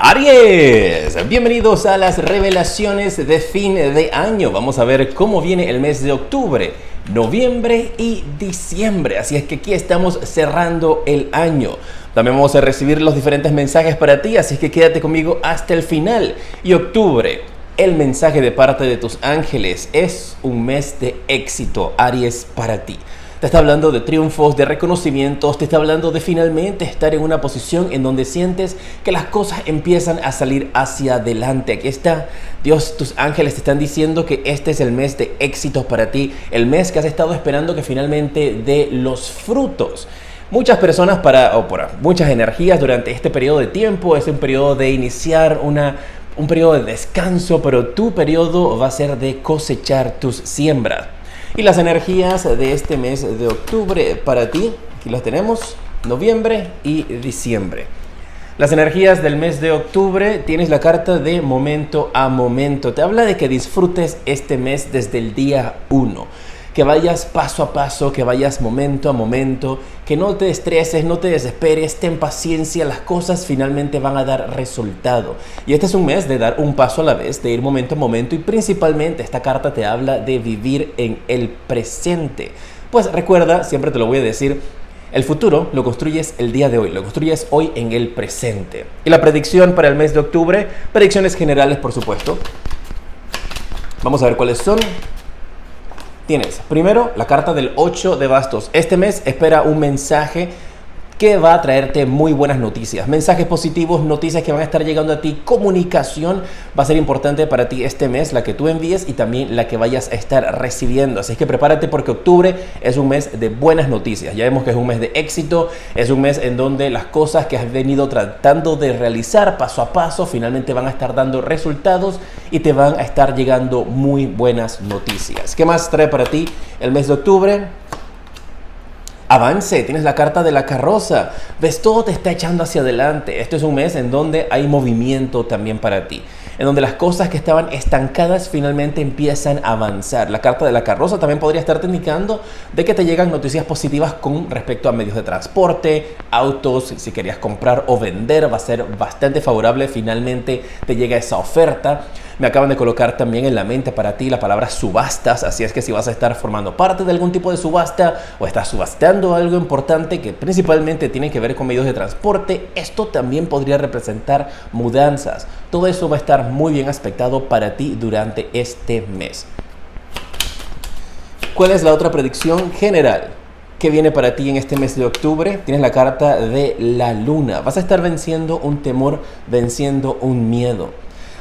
Aries, bienvenidos a las revelaciones de fin de año. Vamos a ver cómo viene el mes de octubre, noviembre y diciembre. Así es que aquí estamos cerrando el año. También vamos a recibir los diferentes mensajes para ti, así que quédate conmigo hasta el final. Y octubre, el mensaje de parte de tus ángeles es un mes de éxito, Aries, para ti. Te está hablando de triunfos, de reconocimientos, te está hablando de finalmente estar en una posición en donde sientes que las cosas empiezan a salir hacia adelante. Aquí está, Dios, tus ángeles te están diciendo que este es el mes de éxitos para ti, el mes que has estado esperando que finalmente dé los frutos. Muchas personas muchas energías durante este periodo de tiempo, es un periodo de iniciar un periodo de descanso, pero tu periodo va a ser de cosechar tus siembras. Y las energías de este mes de octubre para ti, aquí las tenemos, noviembre y diciembre. Las energías del mes de octubre, tienes la carta de momento a momento. Te habla de que disfrutes este mes desde el día 1. Que vayas paso a paso, que vayas momento a momento, que no te estreses, no te desesperes, ten paciencia, las cosas finalmente van a dar resultado. Y este es un mes de dar un paso a la vez, de ir momento a momento y principalmente esta carta te habla de vivir en el presente. Pues recuerda, siempre te lo voy a decir, el futuro lo construyes el día de hoy, lo construyes hoy en el presente. Y la predicción para el mes de octubre, predicciones generales por supuesto. Vamos a ver cuáles son. Tienes primero la carta del 8 de bastos. Este mes espera un mensaje que va a traerte muy buenas noticias. Mensajes positivos, noticias que van a estar llegando a ti. Comunicación va a ser importante para ti este mes, la que tú envíes y también la que vayas a estar recibiendo. Así que prepárate porque octubre es un mes de buenas noticias. Ya vemos que es un mes de éxito, es un mes en donde las cosas que has venido tratando de realizar paso a paso finalmente van a estar dando resultados y te van a estar llegando muy buenas noticias. ¿Qué más trae para ti el mes de octubre? Avance, tienes la carta de la carroza, ves, todo te está echando hacia adelante. Este es un mes en donde hay movimiento también para ti, en donde las cosas que estaban estancadas finalmente empiezan a avanzar. La carta de la carroza también podría estarte indicando de que te llegan noticias positivas con respecto a medios de transporte, autos, si querías comprar o vender, va a ser bastante favorable, finalmente te llega esa oferta. Me acaban de colocar también en la mente para ti la palabra subastas, así es que si vas a estar formando parte de algún tipo de subasta o estás subastando algo importante que principalmente tiene que ver con medios de transporte, esto también podría representar mudanzas. Todo eso va a estar muy bien aspectado para ti durante este mes. ¿Cuál es la otra predicción general que viene para ti en este mes de octubre? Tienes la carta de la luna. Vas a estar venciendo un temor, venciendo un miedo.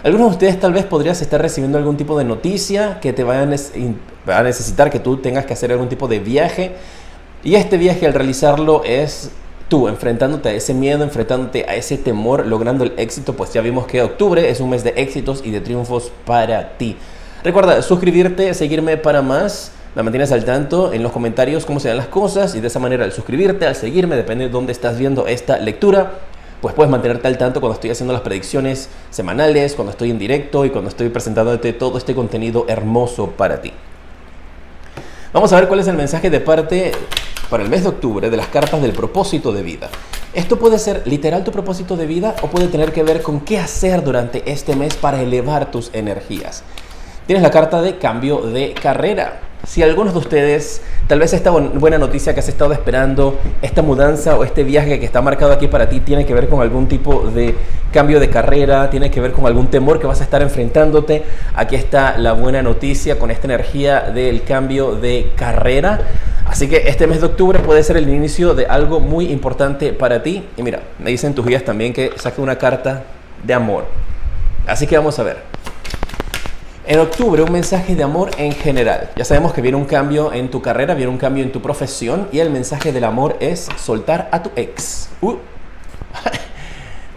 Algunos de ustedes tal vez podrías estar recibiendo algún tipo de noticia que te va a necesitar que tú tengas que hacer algún tipo de viaje. Y este viaje al realizarlo es tú enfrentándote a ese miedo, enfrentándote a ese temor, logrando el éxito. Pues ya vimos que octubre es un mes de éxitos y de triunfos para ti. Recuerda suscribirte, seguirme para más. Me mantienes al tanto en los comentarios cómo se dan las cosas y de esa manera al suscribirte, al seguirme, depende de dónde estás viendo esta lectura, pues puedes mantenerte al tanto cuando estoy haciendo las predicciones semanales, cuando estoy en directo y cuando estoy presentándote todo este contenido hermoso para ti. Vamos a ver cuál es el mensaje de parte para el mes de octubre de las cartas del propósito de vida. Esto puede ser literal tu propósito de vida o puede tener que ver con qué hacer durante este mes para elevar tus energías. Tienes la carta de cambio de carrera. Si algunos de ustedes, tal vez esta buena noticia que has estado esperando, esta mudanza o este viaje que está marcado aquí para ti tiene que ver con algún tipo de cambio de carrera, tiene que ver con algún temor que vas a estar enfrentándote, aquí está la buena noticia con esta energía del cambio de carrera. Así que este mes de octubre puede ser el inicio de algo muy importante para ti. Y mira, me dicen tus guías también que saque una carta de amor. Así que vamos a ver. En octubre, un mensaje de amor en general. Ya sabemos que viene un cambio en tu carrera, viene un cambio en tu profesión y el mensaje del amor es soltar a tu ex.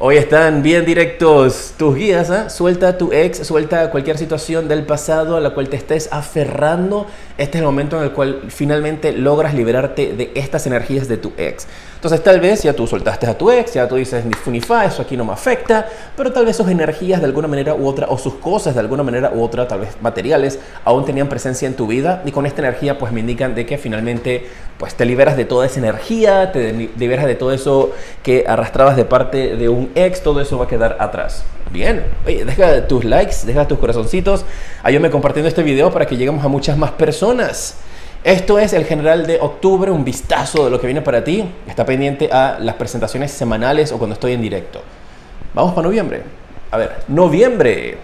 Hoy están bien directos tus guías, ¿eh? Suelta a tu ex, suelta cualquier situación del pasado a la cual te estés aferrando. este es el momento en el cual finalmente logras liberarte de estas energías de tu ex. Entonces tal vez ya tú soltaste a tu ex, ya tú dices ni fu ni fa, eso aquí no me afecta, pero tal vez sus energías de alguna manera u otra, o sus cosas de alguna manera u otra, tal vez materiales, aún tenían presencia en tu vida, y con esta energía pues me indican de que finalmente pues te liberas de toda esa energía, te liberas de todo eso que arrastrabas de parte de un ex, todo eso va a quedar atrás. Bien, oye, deja tus likes, deja tus corazoncitos, ayúdame compartiendo este video para que lleguemos a muchas más personas. Esto es el general de octubre, un vistazo de lo que viene para ti. Está pendiente a las presentaciones semanales o cuando estoy en directo. Vamos para noviembre. A ver, noviembre.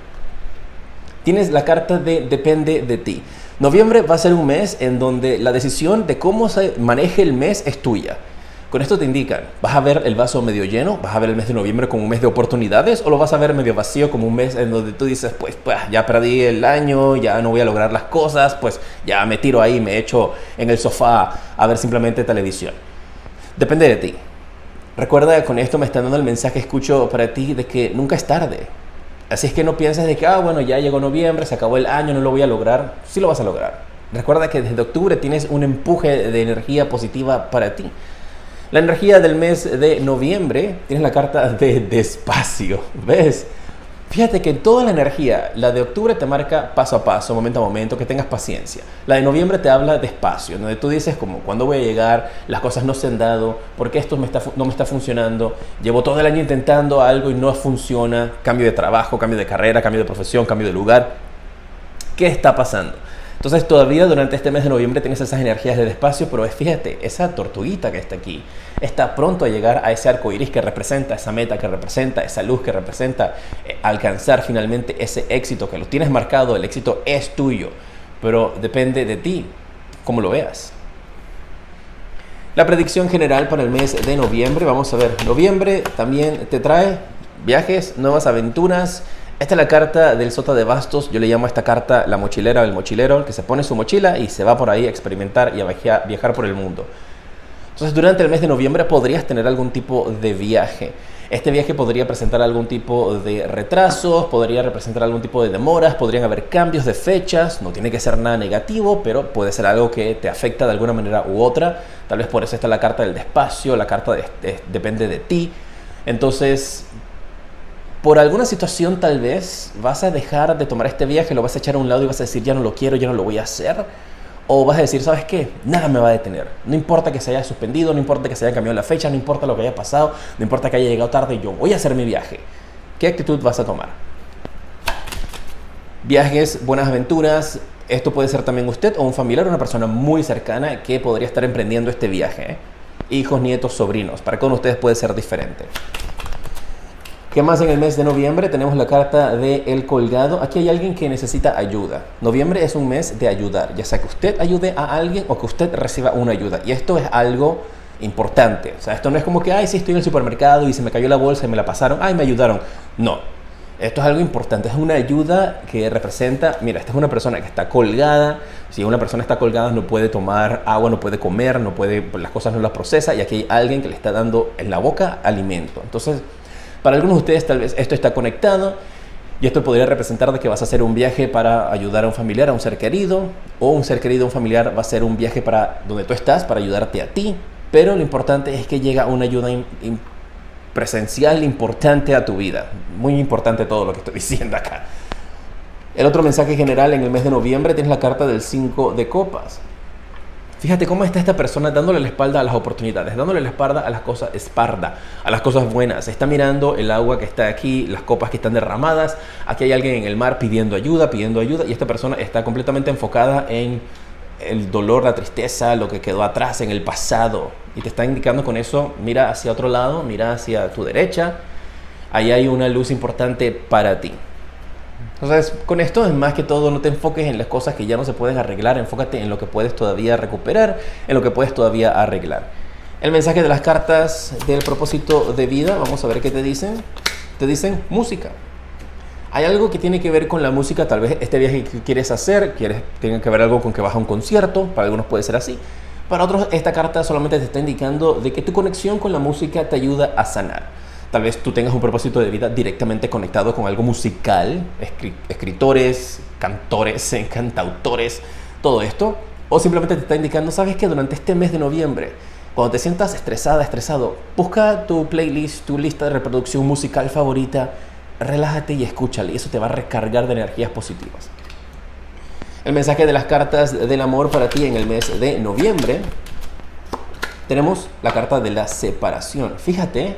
Tienes la carta de depende de ti. Noviembre va a ser un mes en donde la decisión de cómo se maneje el mes es tuya. Con esto te indican, ¿vas a ver el vaso medio lleno? ¿Vas a ver el mes de noviembre como un mes de oportunidades? ¿O lo vas a ver medio vacío como un mes en donde tú dices, pues ya perdí el año, ya no voy a lograr las cosas, pues ya me tiro ahí, me echo en el sofá a ver simplemente televisión? Depende de ti. Recuerda, con esto me están dando el mensaje, escucho para ti, de que nunca es tarde. Así es que no pienses de que, bueno, ya llegó noviembre, se acabó el año, no lo voy a lograr. Sí lo vas a lograr. Recuerda que desde octubre tienes un empuje de energía positiva para ti. La energía del mes de noviembre, tienes la carta de despacio, ¿ves? Fíjate que toda la energía, la de octubre te marca paso a paso, momento a momento, que tengas paciencia. La de noviembre te habla despacio, donde tú dices como, ¿cuándo voy a llegar? Las cosas no se han dado, ¿por qué esto no me está funcionando? Llevo todo el año intentando algo y no funciona. Cambio de trabajo, cambio de carrera, cambio de profesión, cambio de lugar. ¿Qué está pasando? Entonces todavía durante este mes de noviembre tienes esas energías de despacio, pero fíjate, esa tortuguita que está aquí está pronto a llegar a ese arco iris que representa esa meta, que representa esa luz, que representa alcanzar finalmente ese éxito, que lo tienes marcado, el éxito es tuyo, pero depende de ti, cómo lo veas. La predicción general para el mes de noviembre, vamos a ver, noviembre también te trae viajes, nuevas aventuras. Esta es la carta del Sota de Bastos. Yo le llamo a esta carta la mochilera o el mochilero, el que se pone su mochila y se va por ahí a experimentar y a viajar por el mundo. Entonces, durante el mes de noviembre podrías tener algún tipo de viaje. Este viaje podría presentar algún tipo de retrasos, podría representar algún tipo de demoras, podrían haber cambios de fechas. No tiene que ser nada negativo, pero puede ser algo que te afecta de alguna manera u otra. Tal vez por eso está la carta del despacio, la carta depende de ti. Entonces, por alguna situación tal vez vas a dejar de tomar este viaje, lo vas a echar a un lado y vas a decir, ya no lo quiero, ya no lo voy a hacer. O vas a decir, ¿sabes qué? Nada me va a detener. No importa que se haya suspendido, no importa que se haya cambiado la fecha, no importa lo que haya pasado, no importa que haya llegado tarde, yo voy a hacer mi viaje. ¿Qué actitud vas a tomar? Viajes, buenas aventuras. Esto puede ser también usted o un familiar o una persona muy cercana que podría estar emprendiendo este viaje. Hijos, nietos, sobrinos. Para cada uno de ustedes puede ser diferente. ¿Qué más en el mes de noviembre? Tenemos la carta de El Colgado. Aquí hay alguien que necesita ayuda. Noviembre es un mes de ayudar, ya sea que usted ayude a alguien o que usted reciba una ayuda. Y esto es algo importante. O sea, esto no es como que, ay, sí, estoy en el supermercado y se me cayó la bolsa y me la pasaron, ay, me ayudaron. No. Esto es algo importante. Es una ayuda que representa, mira, esta es una persona que está colgada. Si una persona está colgada no puede tomar agua, no puede comer, no puede, las cosas no las procesa. Y aquí hay alguien que le está dando en la boca alimento. Entonces, para algunos de ustedes tal vez esto está conectado y esto podría representar de que vas a hacer un viaje para ayudar a un familiar, a un ser querido, o un ser querido, un familiar va a hacer un viaje para donde tú estás, para ayudarte a ti, pero lo importante es que llega una ayuda presencial importante a tu vida. Muy importante todo lo que estoy diciendo acá. El otro mensaje general en el mes de noviembre tienes la carta del 5 de copas. Fíjate cómo está esta persona dándole la espalda a las oportunidades, dándole la espalda a las cosas buenas. Está mirando el agua que está aquí, las copas que están derramadas. Aquí hay alguien en el mar pidiendo ayuda, y esta persona está completamente enfocada en el dolor, la tristeza, lo que quedó atrás en el pasado. Y te está indicando con eso, mira hacia otro lado, mira hacia tu derecha. Ahí hay una luz importante para ti. Entonces, con esto es más que todo, no te enfoques en las cosas que ya no se pueden arreglar, enfócate en lo que puedes todavía recuperar, en lo que puedes todavía arreglar. El mensaje de las cartas del propósito de vida, vamos a ver qué te dicen. Te dicen música. Hay algo que tiene que ver con la música, tal vez este viaje que quieres hacer, tiene que ver algo con que vas a un concierto, para algunos puede ser así. Para otros, esta carta solamente te está indicando de que tu conexión con la música te ayuda a sanar. Tal vez tú tengas un propósito de vida directamente conectado con algo musical, escritores, cantores, cantautores. todo esto, o simplemente te está indicando, sabes que durante este mes de noviembre, cuando te sientas estresada, estresado, busca tu playlist, tu lista de reproducción musical favorita, relájate y escúchale, y eso te va a recargar de energías positivas. El mensaje de las cartas del amor para ti en el mes de noviembre, tenemos la carta de la separación. Fíjate,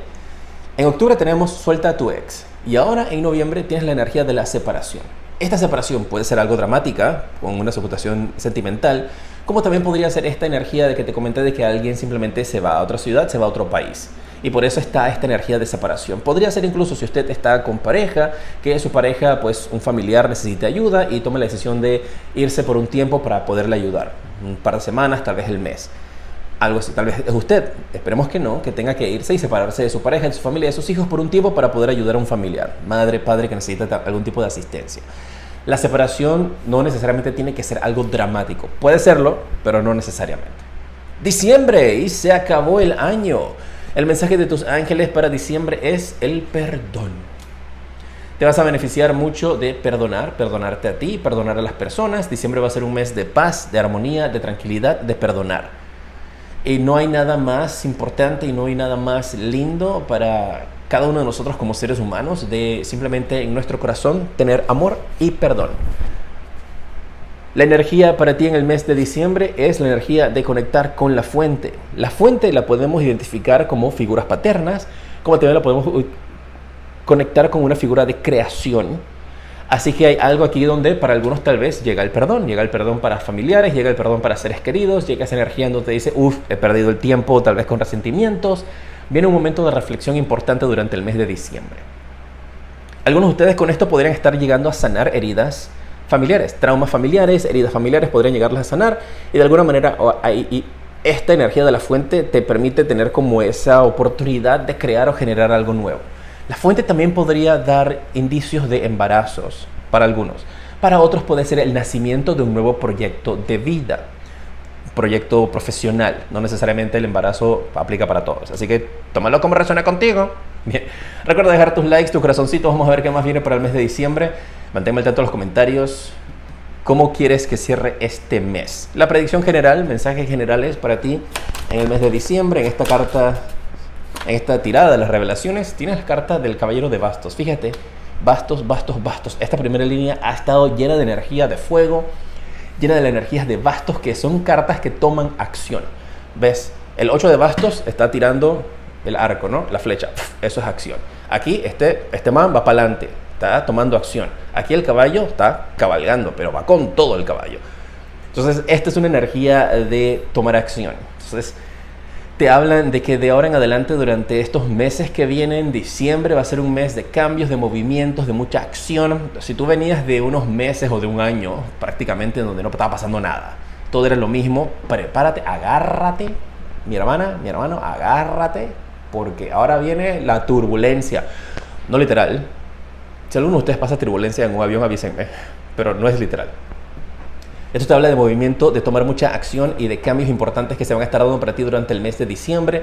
en octubre tenemos suelta a tu ex, y ahora en noviembre tienes la energía de la separación. Esta separación puede ser algo dramática, con una situación sentimental, como también podría ser esta energía de que te comenté de que alguien simplemente se va a otra ciudad, se va a otro país. Y por eso está esta energía de separación. Podría ser incluso si usted está con pareja, que su pareja, pues un familiar necesite ayuda y tome la decisión de irse por un tiempo para poderle ayudar. Un par de semanas, tal vez el mes. Algo así, tal vez es usted, esperemos que no, que tenga que irse y separarse de su pareja, de su familia, de sus hijos por un tiempo para poder ayudar a un familiar, madre, padre que necesita algún tipo de asistencia. La separación no necesariamente tiene que ser algo dramático, puede serlo, pero no necesariamente. Diciembre, y se acabó el año. El mensaje de tus ángeles para diciembre es el perdón. Te vas a beneficiar mucho de perdonarte a ti, perdonar a las personas. Diciembre va a ser un mes de paz, de armonía, de tranquilidad, de perdonar. Y no hay nada más importante y no hay nada más lindo para cada uno de nosotros como seres humanos de simplemente en nuestro corazón tener amor y perdón. La energía para ti en el mes de diciembre es la energía de conectar con la fuente. La fuente la podemos identificar como figuras paternas, como también la podemos conectar con una figura de creación. Así que hay algo aquí donde para algunos tal vez llega el perdón para familiares, llega el perdón para seres queridos, llega esa energía en donde te dice, he perdido el tiempo, tal vez con resentimientos. Viene un momento de reflexión importante durante el mes de diciembre. Algunos de ustedes con esto podrían estar llegando a sanar heridas familiares, traumas familiares, heridas familiares podrían llegarlas a sanar y de alguna manera esta energía de la fuente te permite tener como esa oportunidad de crear o generar algo nuevo. La fuente también podría dar indicios de embarazos para algunos. Para otros puede ser el nacimiento de un nuevo proyecto de vida, proyecto profesional. No necesariamente el embarazo aplica para todos. Así que tómalo como resuena contigo. Bien. Recuerda dejar tus likes, tus corazoncitos. Vamos a ver qué más viene para el mes de diciembre. Manténme al tanto en los comentarios. ¿Cómo quieres que cierre este mes? La predicción general, mensajes generales para ti en el mes de diciembre. En esta carta, en esta tirada de las revelaciones, tienes la carta del caballero de bastos. Fíjate, bastos, bastos, bastos. Esta primera línea ha estado llena de energía de fuego, llena de las energías de bastos, que son cartas que toman acción. ¿Ves? El 8 de bastos está tirando el arco, ¿no? La flecha. Eso es acción. Aquí este man va para adelante, está tomando acción. Aquí el caballo está cabalgando, pero va con todo el caballo. Entonces, esta es una energía de tomar acción. Entonces, te hablan de que de ahora en adelante, durante estos meses que vienen, diciembre va a ser un mes de cambios, de movimientos, de mucha acción. Si tú venías de unos meses o de un año prácticamente donde no estaba pasando nada, todo era lo mismo, prepárate, agárrate, mi hermana, mi hermano, agárrate, porque ahora viene la turbulencia. No literal. Si alguno de ustedes pasa turbulencia en un avión, avísenme, pero no es literal. Esto te habla de movimiento, de tomar mucha acción y de cambios importantes que se van a estar dando para ti durante el mes de diciembre.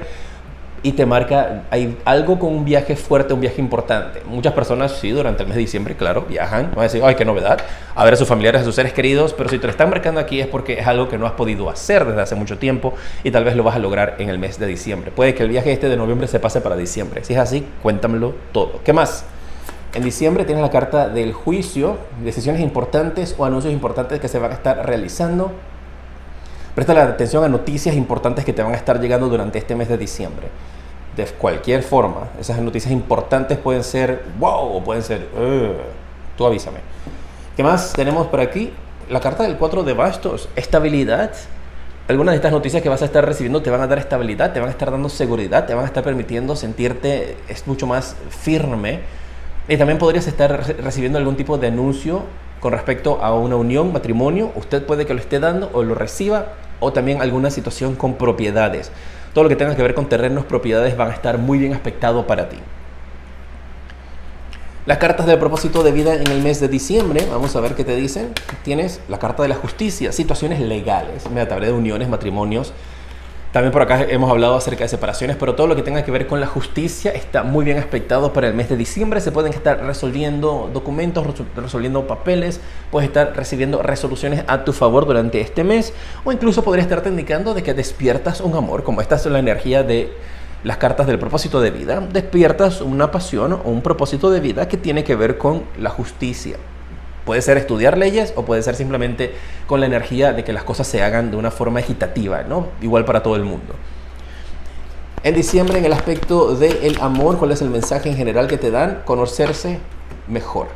Y te marca, hay algo con un viaje fuerte, un viaje importante. Muchas personas, sí, durante el mes de diciembre, claro, viajan. Van a decir, ay, qué novedad, a ver a sus familiares, a sus seres queridos. Pero si te lo están marcando aquí es porque es algo que no has podido hacer desde hace mucho tiempo y tal vez lo vas a lograr en el mes de diciembre. Puede que el viaje de noviembre se pase para diciembre. Si es así, cuéntamelo todo. ¿Qué más? En diciembre tienes la carta del juicio, decisiones importantes o anuncios importantes que se van a estar realizando. Presta la atención a noticias importantes que te van a estar llegando durante este mes de diciembre. De cualquier forma, esas noticias importantes pueden ser wow o pueden ser tú avísame. ¿Qué más tenemos por aquí? La carta del 4 de bastos, estabilidad. Algunas de estas noticias que vas a estar recibiendo te van a dar estabilidad, te van a estar dando seguridad, te van a estar permitiendo sentirte mucho más firme. Y también podrías estar recibiendo algún tipo de anuncio con respecto a una unión, matrimonio. Usted puede que lo esté dando o lo reciba, o también alguna situación con propiedades. Todo lo que tenga que ver con terrenos, propiedades van a estar muy bien aspectado para ti. Las cartas de propósito de vida en el mes de diciembre, vamos a ver qué te dicen. Tienes la carta de la justicia, situaciones legales. Me hablé de uniones, matrimonios. También por acá hemos hablado acerca de separaciones, pero todo lo que tenga que ver con la justicia está muy bien aspectado para el mes de diciembre. Se pueden estar resolviendo documentos, resolviendo papeles, puedes estar recibiendo resoluciones a tu favor durante este mes, o incluso podría estarte indicando de que despiertas un amor, como esta es la energía de las cartas del propósito de vida. Despiertas una pasión o un propósito de vida que tiene que ver con la justicia. Puede ser estudiar leyes o puede ser simplemente con la energía de que las cosas se hagan de una forma equitativa, ¿no? Igual para todo el mundo. En diciembre, en el aspecto del amor, ¿cuál es el mensaje en general que te dan? Conocerse mejor.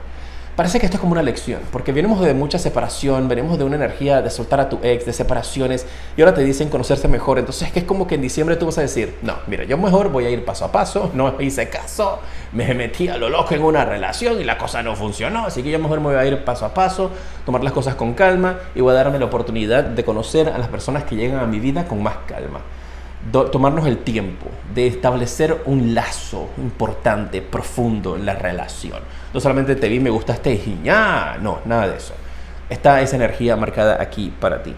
Parece que esto es como una lección, porque venimos de mucha separación, venimos de una energía de soltar a tu ex, de separaciones, y ahora te dicen conocerse mejor. Entonces, que es como que en diciembre tú vas a decir, no, mira, yo mejor voy a ir paso a paso, no hice caso, me metí a lo loco en una relación y la cosa no funcionó, así que yo mejor me voy a ir paso a paso, tomar las cosas con calma y voy a darme la oportunidad de conocer a las personas que llegan a mi vida con más calma. Tomarnos el tiempo de establecer un lazo importante, profundo en la relación. No solamente te vi, me gustaste y ya, no, nada de eso. Está esa energía marcada aquí para ti.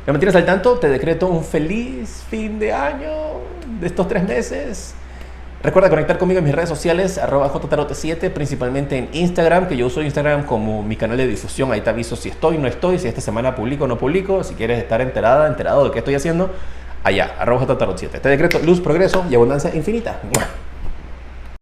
¿Me mantienes al tanto? Te decreto un feliz fin de año de estos 3 meses. Recuerda conectar conmigo en mis redes sociales, @jtarot7, principalmente en Instagram, que yo uso Instagram como mi canal de difusión. Ahí te aviso si estoy o no estoy, si esta semana publico o no publico, si quieres estar enterado de qué estoy haciendo. Allá, @jtarot7. Te decreto luz, progreso y abundancia infinita. ¡Mua!